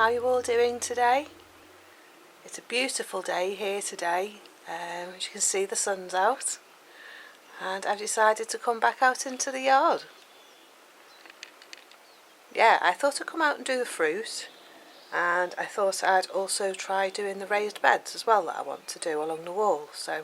how you all doing today? It's a beautiful day here today. As you can see, the sun's out and I've decided to come back out into the yard. Yeah, I thought I'd come out and do the fruit, and I thought I'd also try doing the raised beds as well that I want to do along the wall. So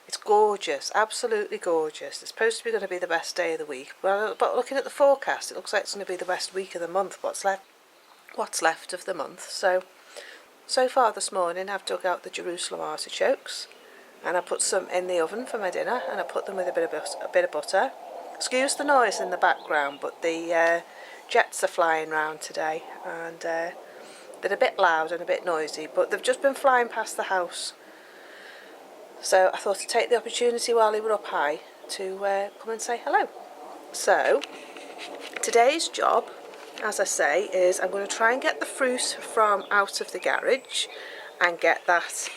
it's gorgeous, absolutely gorgeous. It's supposed to be going to be the best day of the week, but looking at the forecast, it looks like it's going to be the best week of the month, what's left of the month. So far this morning I've dug out the Jerusalem artichokes and I put some in the oven for my dinner, and I put them with a bit of butter. Excuse the noise in the background, but the jets are flying round today and they're a bit loud and a bit noisy, but they've just been flying past the house. So I thought to take the opportunity while they were up high to come and say hello. So today's job, as I say, is I'm going to try and get the fruit from out of the garage and get that's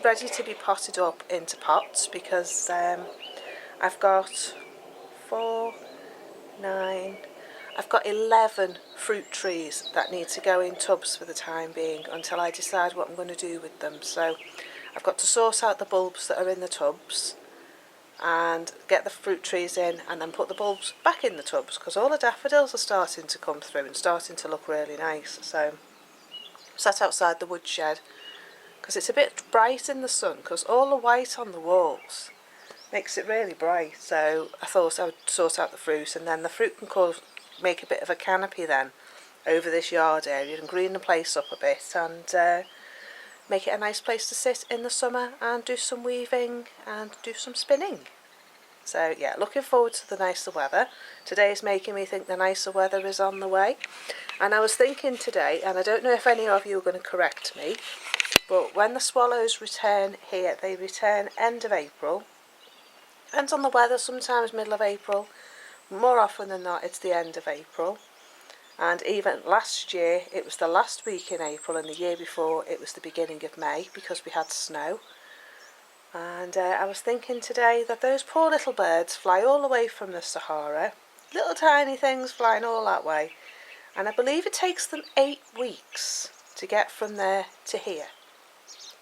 ready to be potted up into pots, because I've got 11 fruit trees that need to go in tubs for the time being until I decide what I'm going to do with them. So I've got to sort out the bulbs that are in the tubs and get the fruit trees in, and then put the bulbs back in the tubs, because all the daffodils are starting to come through and starting to look really nice. So I'm sat outside the woodshed because it's a bit bright in the sun, because all the white on the walls makes it really bright. So I thought I would sort out the fruit, and then the fruit can make a bit of a canopy then over this yard area and green the place up a bit, and make it a nice place to sit in the summer and do some weaving and do some spinning. So yeah, looking forward to the nicer weather. Today is making me think the nicer weather is on the way. And I was thinking today, and I don't know if any of you are going to correct me, but when the swallows return here, they return end of April. Depends on the weather, sometimes middle of April. More often than not, it's the end of April. And even last year it was the last week in April, and the year before it was the beginning of May, because we had snow. And I was thinking today that those poor little birds fly all the way from the Sahara, little tiny things flying all that way, and I believe it takes them 8 weeks to get from there to here.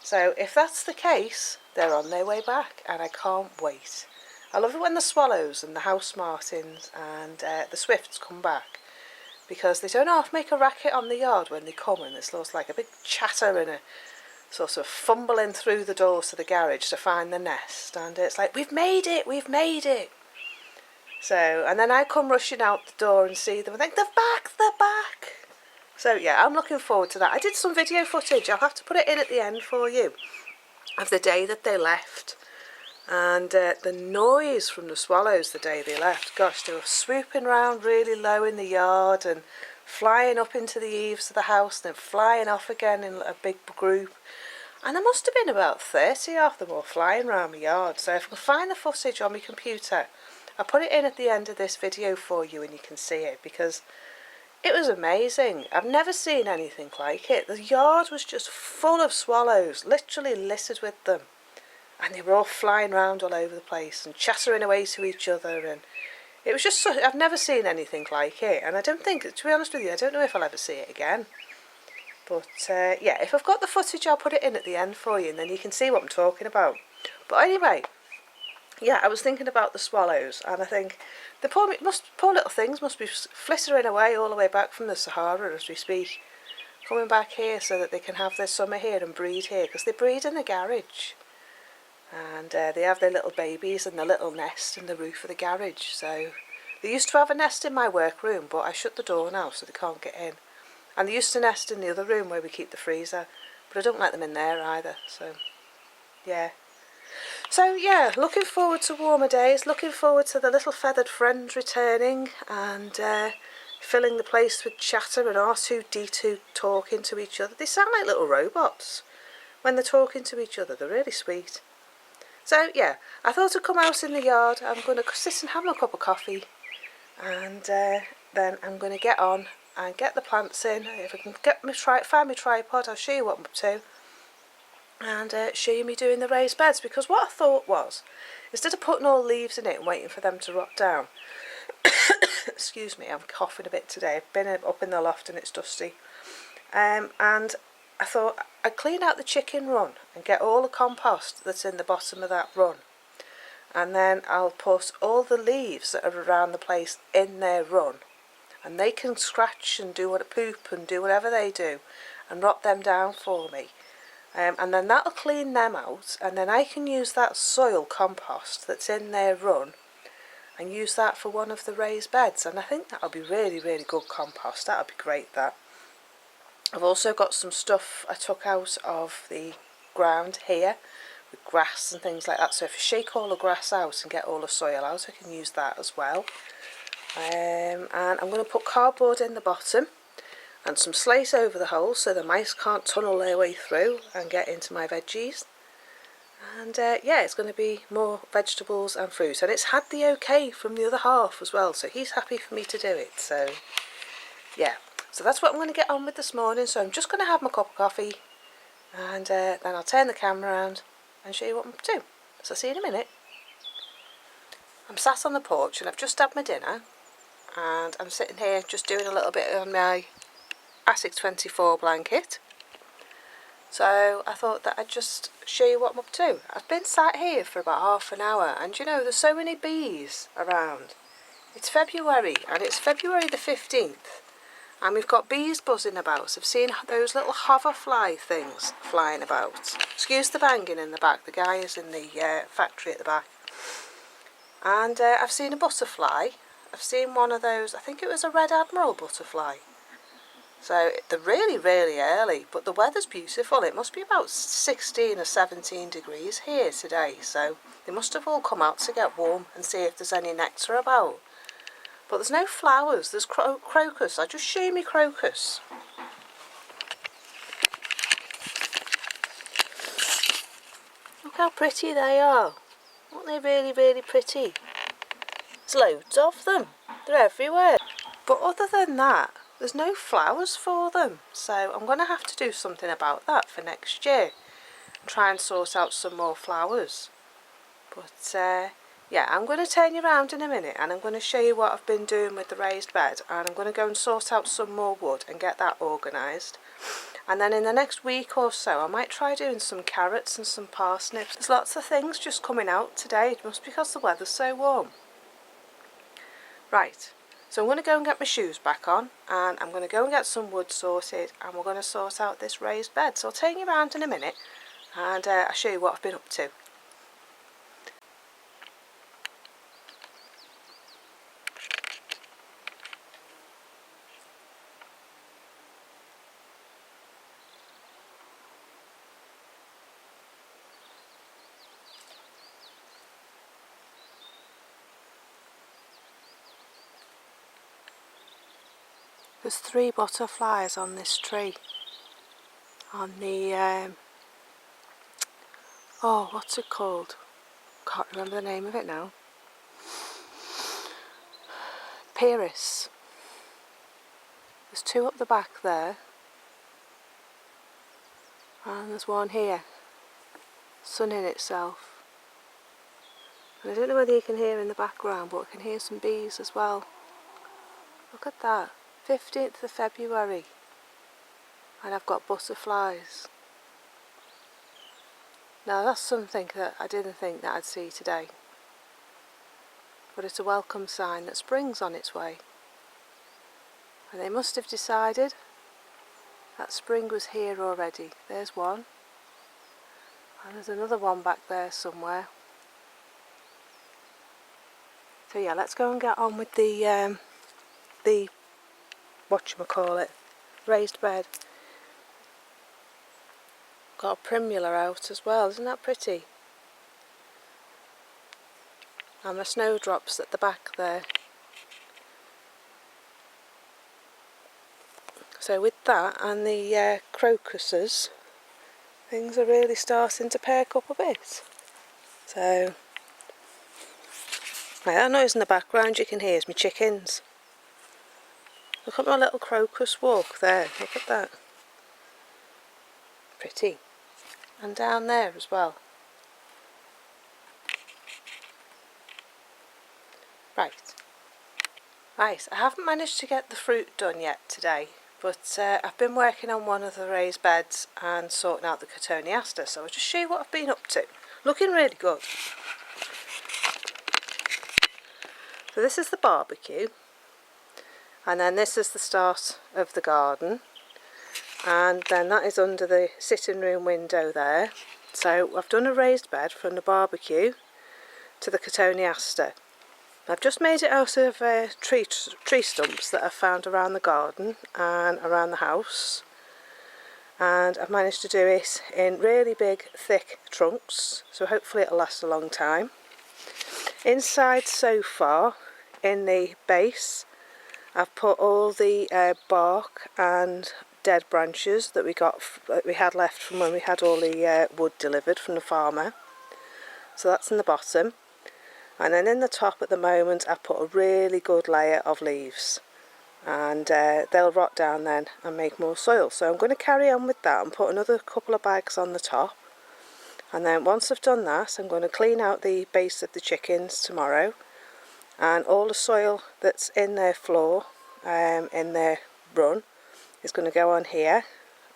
So if that's the case, they're on their way back, and I can't wait. I love it when the swallows and the house martins and the swifts come back, because they don't half make a racket on the yard when they come, and it's like a big chatter and a sort of fumbling through the doors to the garage to find the nest, and it's like, we've made it, we've made it. So, and then I come rushing out the door and see them and think, they're back, they're back. So yeah, I'm looking forward to that. I did some video footage, I'll have to put it in at the end for you, of the day that they left. And the noise from the swallows the day they left, gosh, they were swooping around really low in the yard and flying up into the eaves of the house and then flying off again in a big group. And there must have been about 30 of them all flying around my yard. So if I can find the footage on my computer, I'll put it in at the end of this video for you and you can see it, because it was amazing. I've never seen anything like it. The yard was just full of swallows, literally littered with them. And they were all flying around all over the place and chattering away to each other, and it was just I've never seen anything like it, and I don't think, to be honest with you, I don't know if I'll ever see it again. But yeah, if I've got the footage, I'll put it in at the end for you, and then you can see what I'm talking about. But anyway, yeah, I was thinking about the swallows, and I think the poor little things must be flittering away all the way back from the Sahara as we speak, coming back here so that they can have their summer here and breed here, because they breed in the garage. And they have their little babies and their little nest in the roof of the garage. So they used to have a nest in my workroom, but I shut the door now so they can't get in. And they used to nest in the other room where we keep the freezer, but I don't let them in there either. So yeah. So yeah, looking forward to warmer days, looking forward to the little feathered friends returning and filling the place with chatter and R2-D2 talking to each other. They sound like little robots when they're talking to each other. They're really sweet. So yeah, I thought I'd come out in the yard. I'm going to sit and have a cup of coffee, and then I'm going to get on and get the plants in. If I can find my tripod, I'll show you what I'm up to, and show you me doing the raised beds. Because what I thought was, instead of putting all leaves in it and waiting for them to rot down, excuse me, I'm coughing a bit today. I've been up in the loft and it's dusty. and I thought I'd clean out the chicken run and get all the compost that's in the bottom of that run, and then I'll put all the leaves that are around the place in their run, and they can scratch and do what poop and do whatever they do and rot them down for me, and then that'll clean them out, and then I can use that soil compost that's in their run and use that for one of the raised beds, and I think that'll be really good compost. That'll be great. That I've also got some stuff I took out of the ground here with grass and things like that, so if I shake all the grass out and get all the soil out, I can use that as well. And I'm going to put cardboard in the bottom and some slate over the hole so the mice can't tunnel their way through and get into my veggies. And yeah, it's going to be more vegetables and fruit, and it's had the okay from the other half as well, so he's happy for me to do it. So yeah, so that's what I'm going to get on with this morning. So I'm just going to have my cup of coffee, and then I'll turn the camera around and show you what I'm up to. So I'll see you in a minute. I'm sat on the porch and I've just had my dinner, and I'm sitting here just doing a little bit on my Asics 24 blanket. So I thought that I'd just show you what I'm up to. I've been sat here for about half an hour, and you know, there's so many bees around. It's February, and it's February the 15th, and we've got bees buzzing about. I've seen those little hoverfly things flying about. Excuse the banging in the back, the guy is in the factory at the back. And I've seen a butterfly. I've seen one of those, I think it was a red admiral butterfly. So they're really early, but the weather's beautiful. It must be about 16 or 17 degrees here today, so they must have all come out to get warm and see if there's any nectar about. But there's no flowers. There's crocus. I'll just show you my crocus. Look how pretty they are. Aren't they really pretty? There's loads of them. They're everywhere. But other than that, there's no flowers for them, so I'm going to have to do something about that for next year and try and sort out some more flowers. But yeah, I'm going to turn you around in a minute, and I'm going to show you what I've been doing with the raised bed, and I'm going to go and sort out some more wood and get that organised. And then in the next week or so I might try doing some carrots and some parsnips. There's lots of things just coming out today. It must be because the weather's so warm. Right. So I'm going to go and get my shoes back on, and I'm going to go and get some wood sorted, and we're going to sort out this raised bed. So I'll turn you around in a minute, and I'll show you what I've been up to. There's 3 butterflies on this tree, on the, oh, what's it called? Can't remember the name of it now. Pyrrhus. There's 2 up the back there, and there's one here, sunning itself. And I don't know whether you can hear in the background, but I can hear some bees as well. Look at that. 15th of February, and I've got butterflies. Now that's something that I didn't think that I'd see today, but it's a welcome sign that spring's on its way, and they must have decided that spring was here already. There's one, and there's another one back there somewhere. So yeah, let's go and get on with the whatchamacallit, raised bed. Got a primula out as well, isn't that pretty? And my snowdrops at the back there. So with that and the crocuses, things are really starting to perk up a bit. So, right, that noise in the background you can hear is my chickens. Look at my little crocus walk there, look at that. Pretty. And down there as well. Right. Right, I haven't managed to get the fruit done yet today, But I've been working on one of the raised beds and sorting out the Cotoneaster, so I'll just show you what I've been up to. Looking really good. So this is the barbecue, and then this is the start of the garden, and then that is under the sitting room window there. So I've done a raised bed from the barbecue to the Cotoneaster. I've just made it out of tree stumps that I've found around the garden and around the house, and I've managed to do it in really big thick trunks, so hopefully it'll last a long time. Inside so far, in the base, I've put all the bark and dead branches that we had left from when we had all the wood delivered from the farmer, so that's in the bottom. And then in the top at the moment I put a really good layer of leaves, and they'll rot down then and make more soil. So I'm going to carry on with that and put another couple of bags on the top, and then once I've done that I'm going to clean out the base of the chickens tomorrow, and all the soil that's in their floor, in their run, is going to go on here,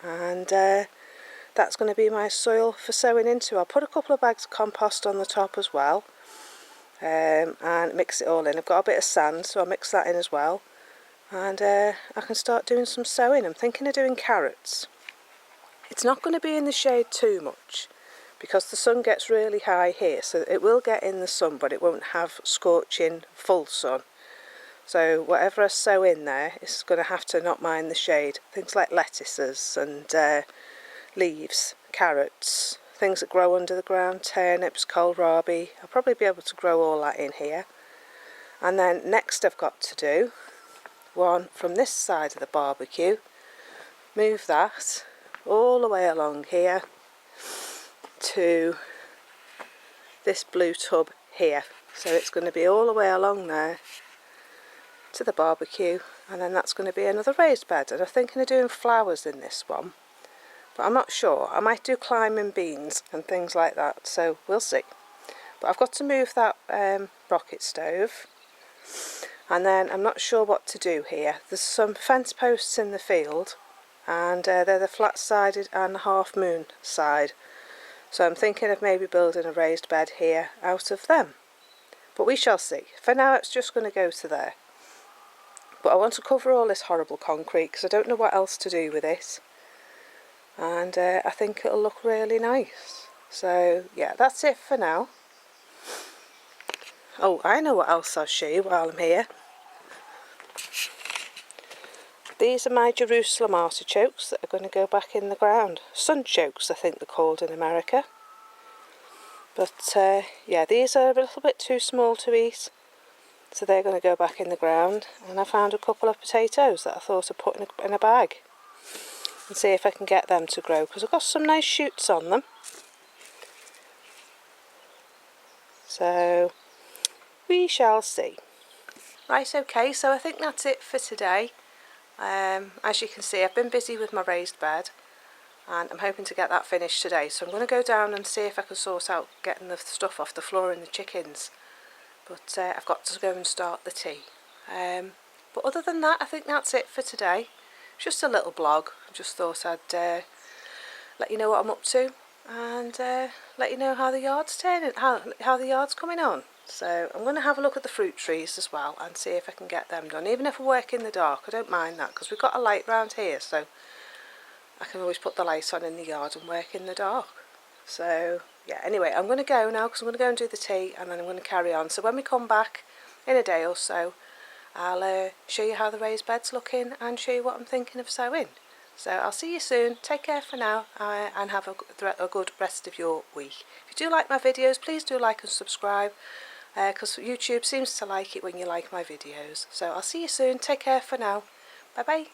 and that's going to be my soil for sowing into. I'll put a couple of bags of compost on the top as well, and mix it all in. I've got a bit of sand, so I'll mix that in as well, and I can start doing some sowing. I'm thinking of doing carrots. It's not going to be in the shade too much because the sun gets really high here, so it will get in the sun, but it won't have scorching full sun. So whatever I sow in there is going to have to not mind the shade. Things like lettuces and leaves, carrots, things that grow under the ground, turnips, kohlrabi. I'll probably be able to grow all that in here. And then next I've got to do one from this side of the barbecue, move that all the way along here to this blue tub here. So it's going to be all the way along there to the barbecue, and then that's going to be another raised bed. And I'm thinking of doing flowers in this one, but I'm not sure. I might do climbing beans and things like that, so we'll see. But I've got to move that rocket stove, and then I'm not sure what to do here. There's some fence posts in the field, and they're the flat sided and the half moon side, so I'm thinking of maybe building a raised bed here out of them, but we shall see. For now it's just going to go to there, but I want to cover all this horrible concrete because I don't know what else to do with it, and I think it'll look really nice. So yeah, that's it for now. Oh, I know what else I'll show you while I'm here. These are my Jerusalem artichokes that are going to go back in the ground. Sunchokes I think they're called in America. But yeah, these are a little bit too small to eat, so they're going to go back in the ground. And I found a couple of potatoes that I thought I'd put in a bag and see if I can get them to grow, because I've got some nice shoots on them. So we shall see. Right, okay, so I think that's it for today. As you can see, I've been busy with my raised bed, and I'm hoping to get that finished today. So I'm going to go down and see if I can sort out getting the stuff off the floor in the chickens. But I've got to go and start the tea. But other than that, I think that's it for today. Just a little blog. I just thought I'd let you know what I'm up to, and let you know how the yard's turning, how the yard's coming on. So I'm going to have a look at the fruit trees as well and see if I can get them done. Even if I work in the dark, I don't mind that, because we've got a light round here, so I can always put the light on in the yard and work in the dark. So yeah, anyway, I'm going to go now because I'm going to go and do the tea, and then I'm going to carry on. So when we come back in a day or so, I'll show you how the raised bed's looking and show you what I'm thinking of sowing. So I'll see you soon. Take care for now, and have a good rest of your week. If you do like my videos, please do like and subscribe, because YouTube seems to like it when you like my videos. So I'll see you soon. Take care for now. Bye bye.